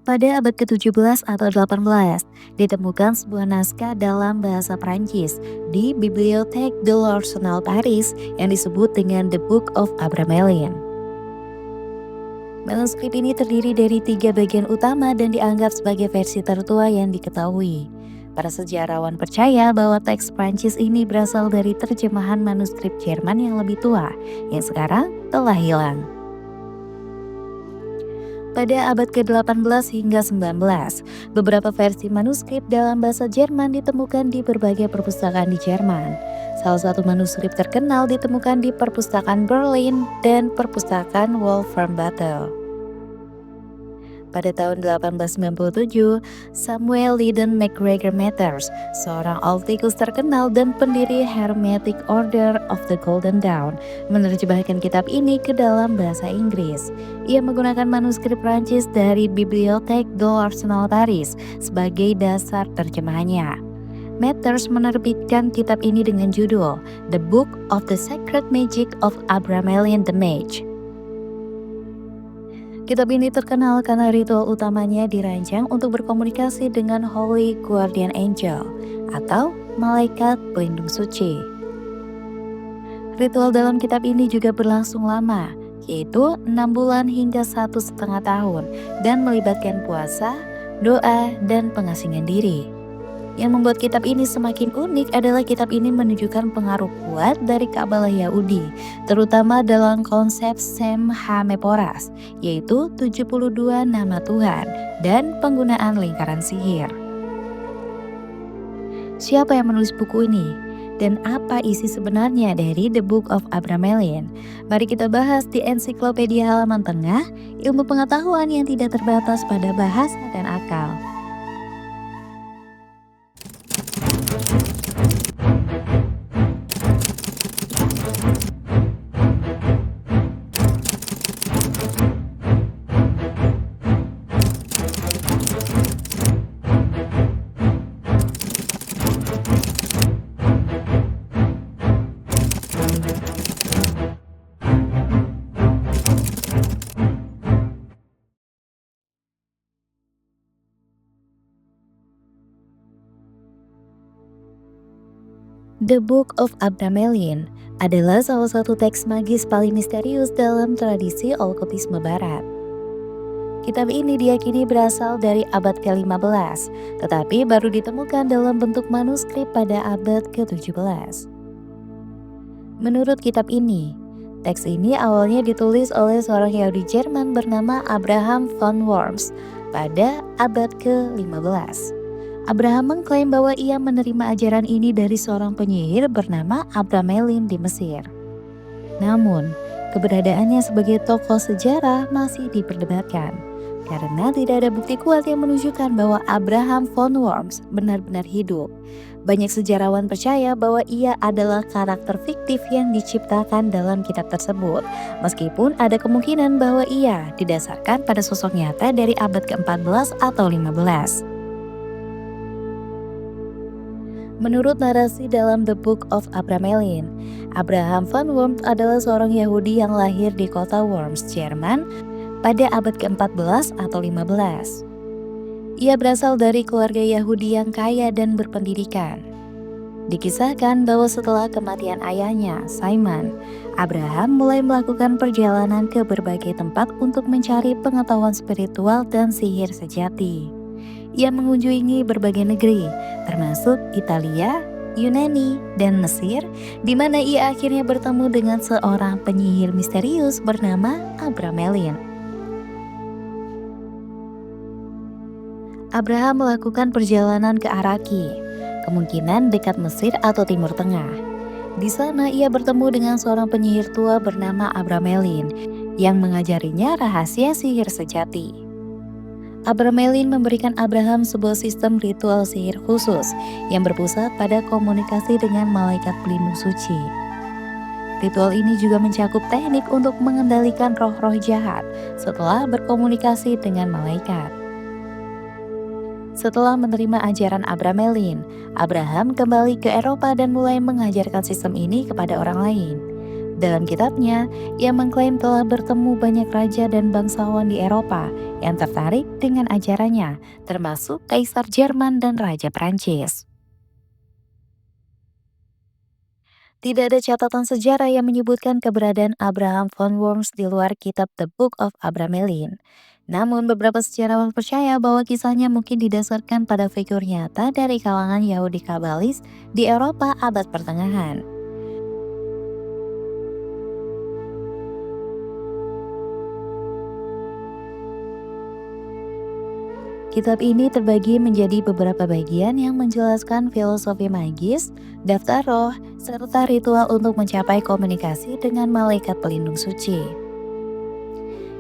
Pada abad ke-17 atau 18, ditemukan sebuah naskah dalam bahasa Prancis di Bibliothèque de l'Arsenal Paris yang disebut dengan The Book of Abramelin. Manuskrip ini terdiri dari 3 bagian utama dan dianggap sebagai versi tertua yang diketahui. Para sejarawan percaya bahwa teks Prancis ini berasal dari terjemahan manuskrip Jerman yang lebih tua, yang sekarang telah hilang. Pada abad ke-18 hingga 19, beberapa versi manuskrip dalam bahasa Jerman ditemukan di berbagai perpustakaan di Jerman. Salah satu manuskrip terkenal ditemukan di Perpustakaan Berlin dan Perpustakaan Wolfenbüttel. Pada tahun 1897, Samuel Liddon MacGregor Mathers, seorang optikus terkenal dan pendiri Hermetic Order of the Golden Dawn, menerjemahkan kitab ini ke dalam bahasa Inggris. Ia menggunakan manuskrip Prancis dari Bibliothèque de l'Arsenal Paris sebagai dasar terjemahannya. Mathers menerbitkan kitab ini dengan judul The Book of the Sacred Magic of Abramelin the Mage. Kitab ini terkenal karena ritual utamanya dirancang untuk berkomunikasi dengan Holy Guardian Angel atau malaikat pelindung suci. Ritual dalam kitab ini juga berlangsung lama, yaitu 6 bulan hingga 1,5 tahun dan melibatkan puasa, doa, dan pengasingan diri. Yang membuat kitab ini semakin unik adalah kitab ini menunjukkan pengaruh kuat dari Kabalah Yahudi, terutama dalam konsep Sem HaMeporas, yaitu 72 nama Tuhan, dan penggunaan lingkaran sihir. Siapa yang menulis buku ini? Dan apa isi sebenarnya dari The Book of Abramelin? Mari kita bahas di Ensiklopedia Halaman Tengah, ilmu pengetahuan yang tidak terbatas pada bahasa dan akal. The Book of Abramelin adalah salah satu teks magis paling misterius dalam tradisi okkultisme barat. Kitab ini diyakini berasal dari abad ke-15, tetapi baru ditemukan dalam bentuk manuskrip pada abad ke-17. Menurut kitab ini, teks ini awalnya ditulis oleh seorang Yahudi Jerman bernama Abraham von Worms pada abad ke-15. Abraham mengklaim bahwa ia menerima ajaran ini dari seorang penyihir bernama Abramelin di Mesir. Namun, keberadaannya sebagai tokoh sejarah masih diperdebatkan, karena tidak ada bukti kuat yang menunjukkan bahwa Abraham von Worms benar-benar hidup. Banyak sejarawan percaya bahwa ia adalah karakter fiktif yang diciptakan dalam kitab tersebut, meskipun ada kemungkinan bahwa ia didasarkan pada sosok nyata dari abad ke-14 atau 15. Menurut narasi dalam The Book of Abramelin, Abraham von Worms adalah seorang Yahudi yang lahir di kota Worms, Jerman pada abad ke-14 atau 15. Ia berasal dari keluarga Yahudi yang kaya dan berpendidikan. Dikisahkan bahwa setelah kematian ayahnya, Simon, Abraham mulai melakukan perjalanan ke berbagai tempat untuk mencari pengetahuan spiritual dan sihir sejati. Ia mengunjungi berbagai negeri, termasuk Italia, Yunani, dan Mesir, di mana ia akhirnya bertemu dengan seorang penyihir misterius bernama Abramelin. Abraham melakukan perjalanan ke Araki, kemungkinan dekat Mesir atau Timur Tengah. Di sana ia bertemu dengan seorang penyihir tua bernama Abramelin yang mengajarinya rahasia sihir sejati. Abramelin memberikan Abraham sebuah sistem ritual sihir khusus yang berpusat pada komunikasi dengan malaikat pelindung suci. Ritual ini juga mencakup teknik untuk mengendalikan roh-roh jahat setelah berkomunikasi dengan malaikat. Setelah menerima ajaran Abramelin, Abraham kembali ke Eropa dan mulai mengajarkan sistem ini kepada orang lain. Dalam kitabnya, ia mengklaim telah bertemu banyak raja dan bangsawan di Eropa yang tertarik dengan ajarannya, termasuk Kaisar Jerman dan Raja Prancis. Tidak ada catatan sejarah yang menyebutkan keberadaan Abraham von Worms di luar kitab The Book of Abramelin. Namun beberapa sejarawan percaya bahwa kisahnya mungkin didasarkan pada figur nyata dari kalangan Yahudi Kabalis di Eropa abad pertengahan. Kitab ini terbagi menjadi beberapa bagian yang menjelaskan filosofi magis, daftar roh, serta ritual untuk mencapai komunikasi dengan malaikat pelindung suci.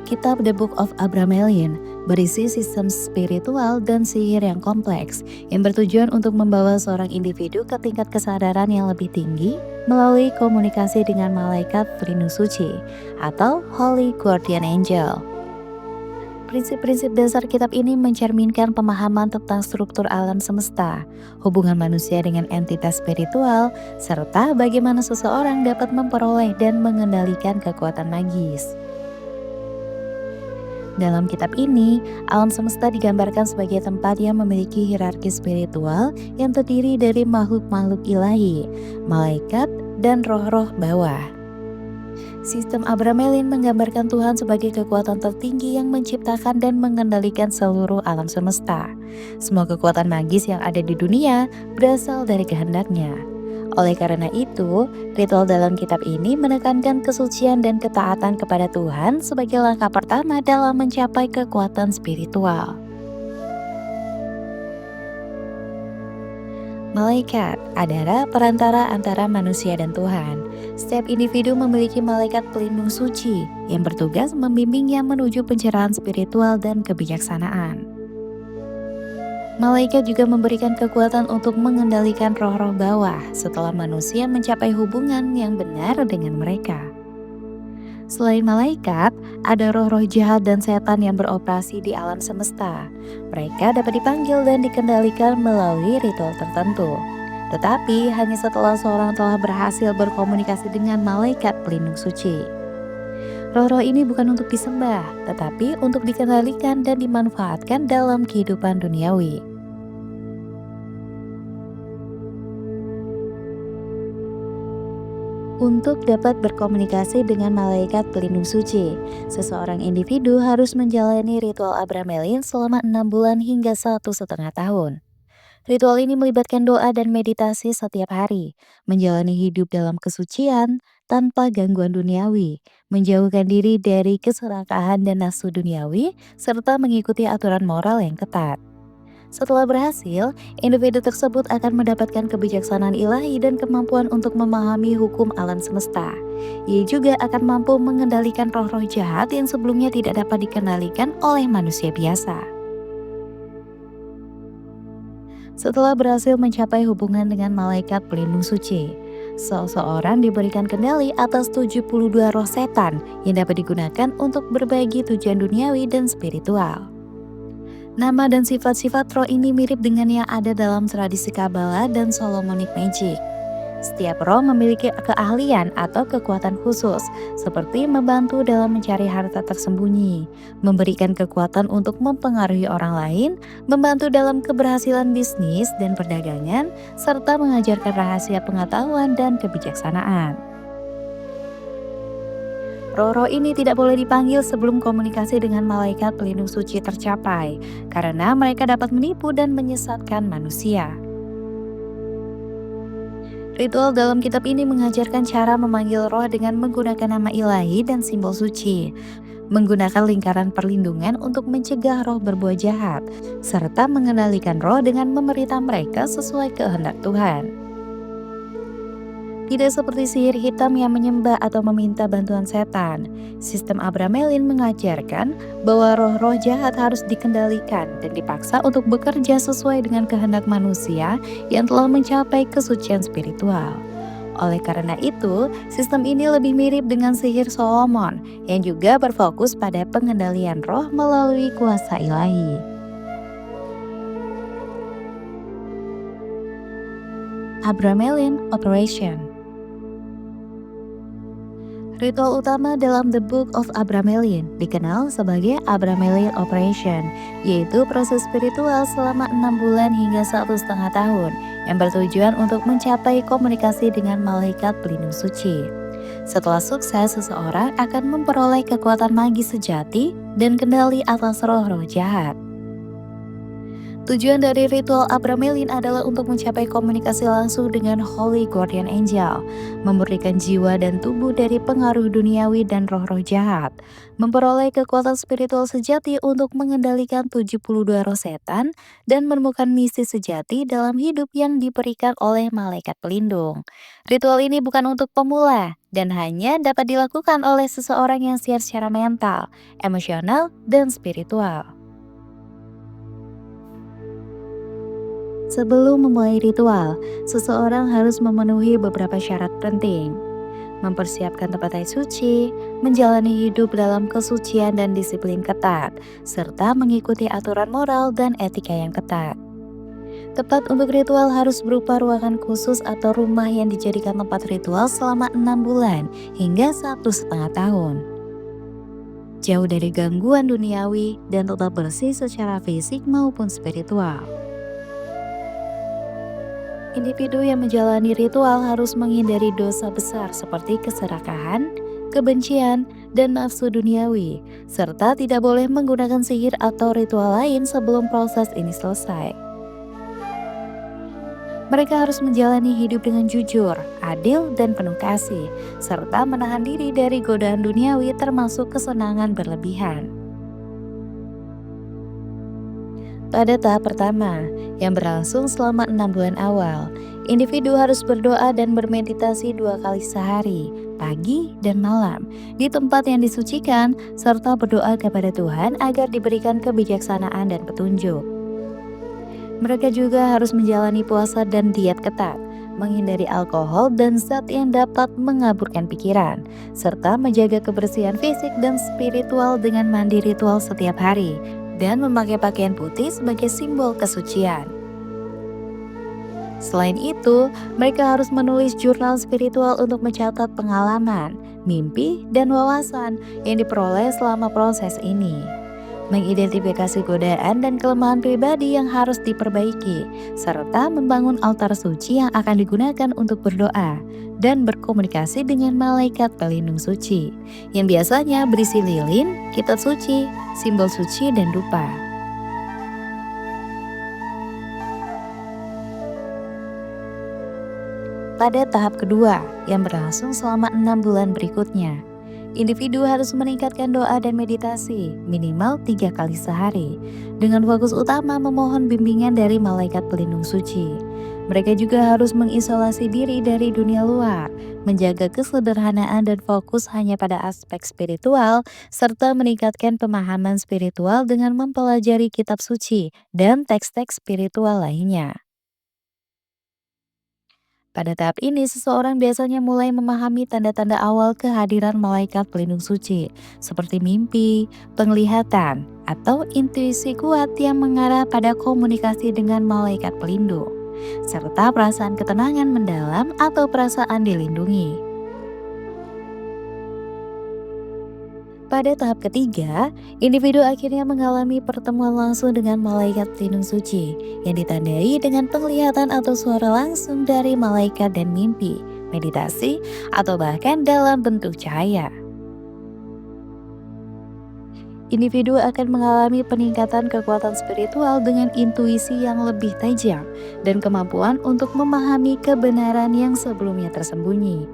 Kitab The Book of Abramelin berisi sistem spiritual dan sihir yang kompleks yang bertujuan untuk membawa seorang individu ke tingkat kesadaran yang lebih tinggi melalui komunikasi dengan malaikat pelindung suci atau Holy Guardian Angel. Prinsip-prinsip dasar kitab ini mencerminkan pemahaman tentang struktur alam semesta, hubungan manusia dengan entitas spiritual, serta bagaimana seseorang dapat memperoleh dan mengendalikan kekuatan magis. Dalam kitab ini, alam semesta digambarkan sebagai tempat yang memiliki hierarki spiritual yang terdiri dari makhluk-makhluk ilahi, malaikat, dan roh-roh bawah. Sistem Abramelin menggambarkan Tuhan sebagai kekuatan tertinggi yang menciptakan dan mengendalikan seluruh alam semesta. Semua kekuatan magis yang ada di dunia berasal dari kehendaknya. Oleh karena itu, ritual dalam kitab ini menekankan kesucian dan ketaatan kepada Tuhan sebagai langkah pertama dalam mencapai kekuatan spiritual. Malaikat adalah perantara antara manusia dan Tuhan. Setiap individu memiliki malaikat pelindung suci yang bertugas membimbingnya menuju pencerahan spiritual dan kebijaksanaan. Malaikat juga memberikan kekuatan untuk mengendalikan roh-roh bawah setelah manusia mencapai hubungan yang benar dengan mereka. Selain malaikat, ada roh-roh jahat dan setan yang beroperasi di alam semesta. Mereka dapat dipanggil dan dikendalikan melalui ritual tertentu. Tetapi hanya setelah seorang telah berhasil berkomunikasi dengan malaikat pelindung suci. Roh-roh ini bukan untuk disembah, tetapi untuk dikendalikan dan dimanfaatkan dalam kehidupan duniawi. Untuk dapat berkomunikasi dengan malaikat pelindung suci, seseorang individu harus menjalani ritual Abramelin selama 6 bulan hingga 1,5 tahun. Ritual ini melibatkan doa dan meditasi setiap hari, menjalani hidup dalam kesucian tanpa gangguan duniawi, menjauhkan diri dari keserakahan dan nafsu duniawi, serta mengikuti aturan moral yang ketat. Setelah berhasil, individu tersebut akan mendapatkan kebijaksanaan ilahi dan kemampuan untuk memahami hukum alam semesta. Ia juga akan mampu mengendalikan roh-roh jahat yang sebelumnya tidak dapat dikendalikan oleh manusia biasa. Setelah berhasil mencapai hubungan dengan malaikat pelindung suci, seseorang diberikan kendali atas 72 roh setan yang dapat digunakan untuk berbagi tujuan duniawi dan spiritual. Nama dan sifat-sifat roh ini mirip dengan yang ada dalam tradisi Kabbalah dan Solomonic Magic. Setiap roh memiliki keahlian atau kekuatan khusus, seperti membantu dalam mencari harta tersembunyi, memberikan kekuatan untuk mempengaruhi orang lain, membantu dalam keberhasilan bisnis dan perdagangan, serta mengajarkan rahasia pengetahuan dan kebijaksanaan. Roh-roh ini tidak boleh dipanggil sebelum komunikasi dengan malaikat pelindung suci tercapai, karena mereka dapat menipu dan menyesatkan manusia. Ritual dalam kitab ini mengajarkan cara memanggil roh dengan menggunakan nama ilahi dan simbol suci, menggunakan lingkaran perlindungan untuk mencegah roh berbuat jahat, serta mengendalikan roh dengan memerintah mereka sesuai kehendak Tuhan. Tidak seperti sihir hitam yang menyembah atau meminta bantuan setan, sistem Abramelin mengajarkan bahwa roh-roh jahat harus dikendalikan dan dipaksa untuk bekerja sesuai dengan kehendak manusia yang telah mencapai kesucian spiritual. Oleh karena itu, sistem ini lebih mirip dengan sihir Solomon yang juga berfokus pada pengendalian roh melalui kuasa ilahi. Abramelin Operation. Ritual utama dalam The Book of Abramelin dikenal sebagai Abramelin Operation, yaitu proses spiritual selama 6 bulan hingga 1,5 tahun yang bertujuan untuk mencapai komunikasi dengan malaikat pelindung suci. Setelah sukses, seseorang akan memperoleh kekuatan magis sejati dan kendali atas roh-roh jahat. Tujuan dari ritual Abramelin adalah untuk mencapai komunikasi langsung dengan Holy Guardian Angel, memurnikan jiwa dan tubuh dari pengaruh duniawi dan roh-roh jahat, memperoleh kekuatan spiritual sejati untuk mengendalikan 72 roh setan, dan menemukan misi sejati dalam hidup yang diberikan oleh malaikat pelindung. Ritual ini bukan untuk pemula, dan hanya dapat dilakukan oleh seseorang yang siap secara mental, emosional, dan spiritual. Sebelum memulai ritual, seseorang harus memenuhi beberapa syarat penting. Mempersiapkan tempat air suci, menjalani hidup dalam kesucian dan disiplin ketat, serta mengikuti aturan moral dan etika yang ketat. Tempat untuk ritual harus berupa ruangan khusus atau rumah yang dijadikan tempat ritual selama 6 bulan hingga 1,5 tahun. Jauh dari gangguan duniawi dan tetap bersih secara fisik maupun spiritual. Individu yang menjalani ritual harus menghindari dosa besar seperti keserakahan, kebencian, dan nafsu duniawi, serta tidak boleh menggunakan sihir atau ritual lain sebelum proses ini selesai. Mereka harus menjalani hidup dengan jujur, adil, dan penuh kasih, serta menahan diri dari godaan duniawi termasuk kesenangan berlebihan. Pada tahap pertama, yang berlangsung selama 6 bulan awal, individu harus berdoa dan bermeditasi 2 kali sehari, pagi dan malam, di tempat yang disucikan, serta berdoa kepada Tuhan agar diberikan kebijaksanaan dan petunjuk. Mereka juga harus menjalani puasa dan diet ketat, menghindari alkohol dan zat yang dapat mengaburkan pikiran, serta menjaga kebersihan fisik dan spiritual dengan mandi ritual setiap hari, dan memakai pakaian putih sebagai simbol kesucian. Selain itu, mereka harus menulis jurnal spiritual untuk mencatat pengalaman, mimpi, dan wawasan yang diperoleh selama proses ini. Mengidentifikasi godaan dan kelemahan pribadi yang harus diperbaiki, serta membangun altar suci yang akan digunakan untuk berdoa dan berkomunikasi dengan malaikat pelindung suci, yang biasanya berisi lilin, kitab suci, simbol suci, dan dupa. Pada tahap kedua, yang berlangsung selama 6 bulan berikutnya, individu harus meningkatkan doa dan meditasi minimal 3 kali sehari, dengan fokus utama memohon bimbingan dari malaikat pelindung suci. Mereka juga harus mengisolasi diri dari dunia luar, menjaga kesederhanaan dan fokus hanya pada aspek spiritual, serta meningkatkan pemahaman spiritual dengan mempelajari kitab suci dan teks-teks spiritual lainnya. Pada tahap ini, seseorang biasanya mulai memahami tanda-tanda awal kehadiran malaikat pelindung suci, seperti mimpi, penglihatan, atau intuisi kuat yang mengarah pada komunikasi dengan malaikat pelindung, serta perasaan ketenangan mendalam atau perasaan dilindungi. Pada tahap ketiga, individu akhirnya mengalami pertemuan langsung dengan malaikat pelindung suci yang ditandai dengan penglihatan atau suara langsung dari malaikat dan mimpi, meditasi, atau bahkan dalam bentuk cahaya. Individu akan mengalami peningkatan kekuatan spiritual dengan intuisi yang lebih tajam dan kemampuan untuk memahami kebenaran yang sebelumnya tersembunyi.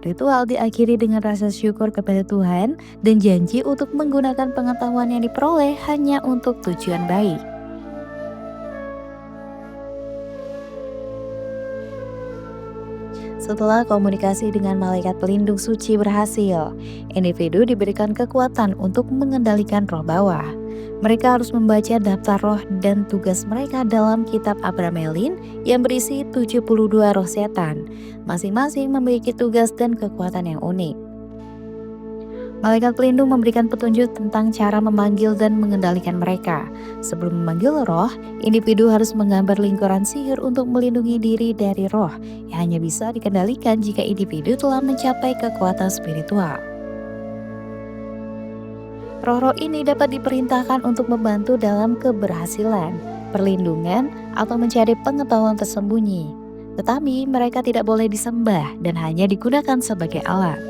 Ritual diakhiri dengan rasa syukur kepada Tuhan dan janji untuk menggunakan pengetahuan yang diperoleh hanya untuk tujuan baik. Setelah komunikasi dengan malaikat pelindung suci berhasil, individu diberikan kekuatan untuk mengendalikan roh bawah. Mereka harus membaca daftar roh dan tugas mereka dalam kitab Abramelin yang berisi 72 roh setan. Masing-masing memiliki tugas dan kekuatan yang unik. Malaikat pelindung memberikan petunjuk tentang cara memanggil dan mengendalikan mereka. Sebelum memanggil roh, individu harus menggambar lingkaran sihir untuk melindungi diri dari roh yang hanya bisa dikendalikan jika individu telah mencapai kekuatan spiritual. Roh-roh ini dapat diperintahkan untuk membantu dalam keberhasilan, perlindungan, atau mencari pengetahuan tersembunyi. Tetapi mereka tidak boleh disembah dan hanya digunakan sebagai alat.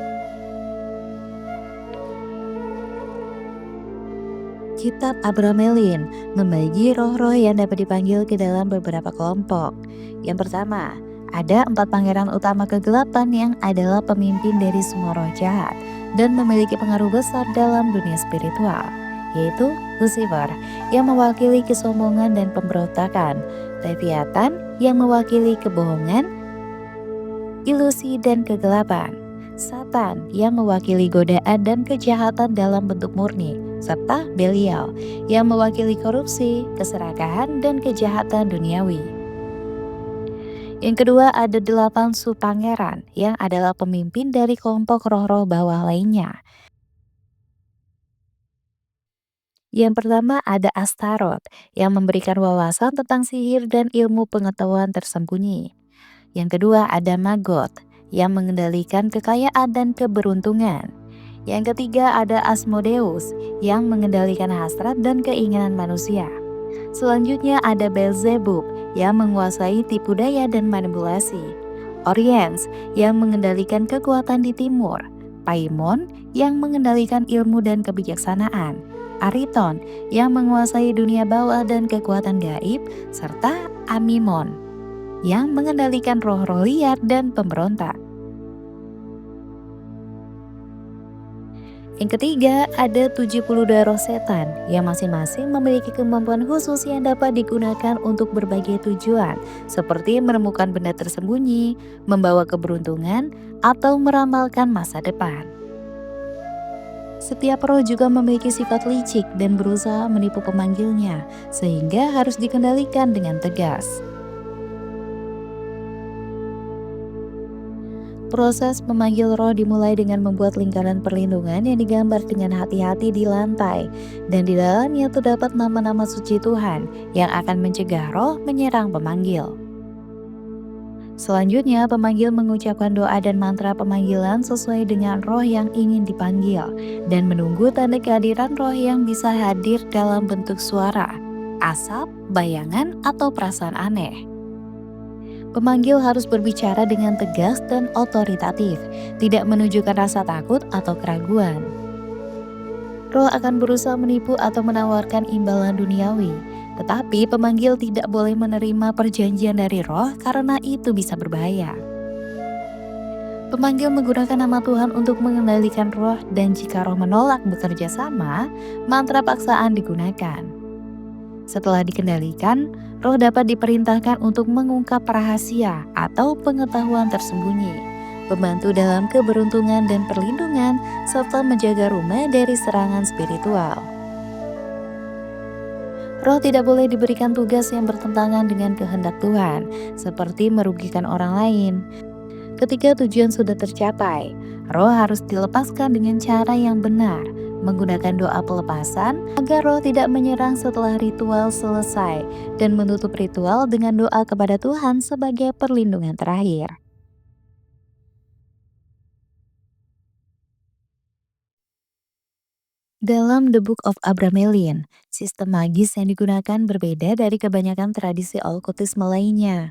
Kitab Abramelin membagi roh-roh yang dapat dipanggil ke dalam beberapa kelompok. Yang pertama, ada 4 pangeran utama kegelapan yang adalah pemimpin dari semua roh jahat dan memiliki pengaruh besar dalam dunia spiritual, yaitu Lucifer yang mewakili kesombongan dan pemberontakan, Leviathan yang mewakili kebohongan, ilusi dan kegelapan, Satan yang mewakili godaan dan kejahatan dalam bentuk murni, serta Belial yang mewakili korupsi, keserakahan, dan kejahatan duniawi. Yang kedua ada 8 subpangeran yang adalah pemimpin dari kelompok roh-roh bawah lainnya. Yang pertama ada Astaroth yang memberikan wawasan tentang sihir dan ilmu pengetahuan tersembunyi. Yang kedua ada Magot yang mengendalikan kekayaan dan keberuntungan. Yang ketiga ada Asmodeus yang mengendalikan hasrat dan keinginan manusia. Selanjutnya ada Beelzebub yang menguasai tipu daya dan manipulasi. Oriens yang mengendalikan kekuatan di timur. Paimon yang mengendalikan ilmu dan kebijaksanaan. Ariton yang menguasai dunia bawah dan kekuatan gaib, serta Amimon yang mengendalikan roh-roh liar dan pemberontak. Yang ketiga, ada 72 roh setan yang masing-masing memiliki kemampuan khusus yang dapat digunakan untuk berbagai tujuan, seperti menemukan benda tersembunyi, membawa keberuntungan, atau meramalkan masa depan. Setiap roh juga memiliki sifat licik dan berusaha menipu pemanggilnya, sehingga harus dikendalikan dengan tegas. Proses memanggil roh dimulai dengan membuat lingkaran perlindungan yang digambar dengan hati-hati di lantai, dan di dalamnya terdapat nama-nama suci Tuhan yang akan mencegah roh menyerang pemanggil. Selanjutnya, pemanggil mengucapkan doa dan mantra pemanggilan sesuai dengan roh yang ingin dipanggil, dan menunggu tanda kehadiran roh yang bisa hadir dalam bentuk suara, asap, bayangan, atau perasaan aneh. Pemanggil harus berbicara dengan tegas dan otoritatif, tidak menunjukkan rasa takut atau keraguan. Roh akan berusaha menipu atau menawarkan imbalan duniawi, tetapi pemanggil tidak boleh menerima perjanjian dari roh karena itu bisa berbahaya. Pemanggil menggunakan nama Tuhan untuk mengendalikan roh, dan jika roh menolak bekerja sama, mantra paksaan digunakan. Setelah dikendalikan, roh dapat diperintahkan untuk mengungkap rahasia atau pengetahuan tersembunyi, membantu dalam keberuntungan dan perlindungan, serta menjaga rumah dari serangan spiritual. Roh tidak boleh diberikan tugas yang bertentangan dengan kehendak Tuhan, seperti merugikan orang lain. Ketika tujuan sudah tercapai, roh harus dilepaskan dengan cara yang benar, menggunakan doa pelepasan agar roh tidak menyerang setelah ritual selesai, dan menutup ritual dengan doa kepada Tuhan sebagai perlindungan terakhir. Dalam The Book of Abramelin, sistem magis yang digunakan berbeda dari kebanyakan tradisi okkultisme lainnya.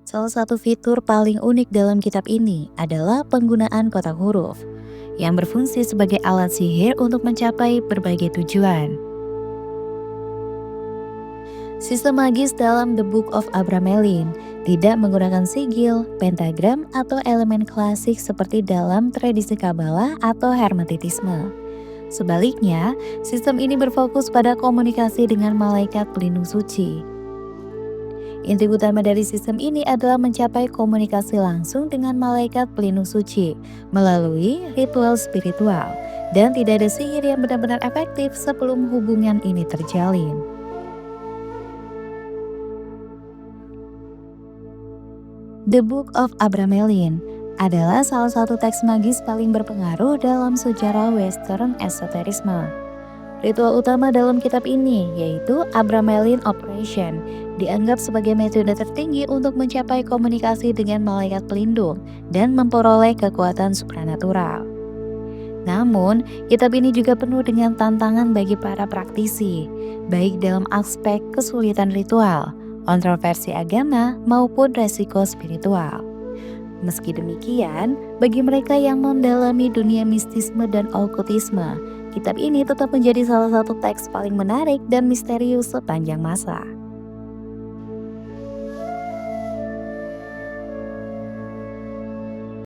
Salah satu fitur paling unik dalam kitab ini adalah penggunaan kotak huruf, yang berfungsi sebagai alat sihir untuk mencapai berbagai tujuan. Sistem magis dalam The Book of Abramelin tidak menggunakan sigil, pentagram, atau elemen klasik seperti dalam tradisi Kabbalah atau Hermetitisme. Sebaliknya, sistem ini berfokus pada komunikasi dengan malaikat pelindung suci. Inti utama dari sistem ini adalah mencapai komunikasi langsung dengan malaikat pelindung suci melalui ritual spiritual, dan tidak ada sihir yang benar-benar efektif sebelum hubungan ini terjalin. The Book of Abramelin adalah salah satu teks magis paling berpengaruh dalam sejarah Western esoterisme. Ritual utama dalam kitab ini yaitu Abramelin Operation, dianggap sebagai metode tertinggi untuk mencapai komunikasi dengan malaikat pelindung dan memperoleh kekuatan supranatural. Namun, kitab ini juga penuh dengan tantangan bagi para praktisi, baik dalam aspek kesulitan ritual, kontroversi agama, maupun resiko spiritual. Meski demikian, bagi mereka yang mendalami dunia mistisme dan okultisme, kitab ini tetap menjadi salah satu teks paling menarik dan misterius sepanjang masa.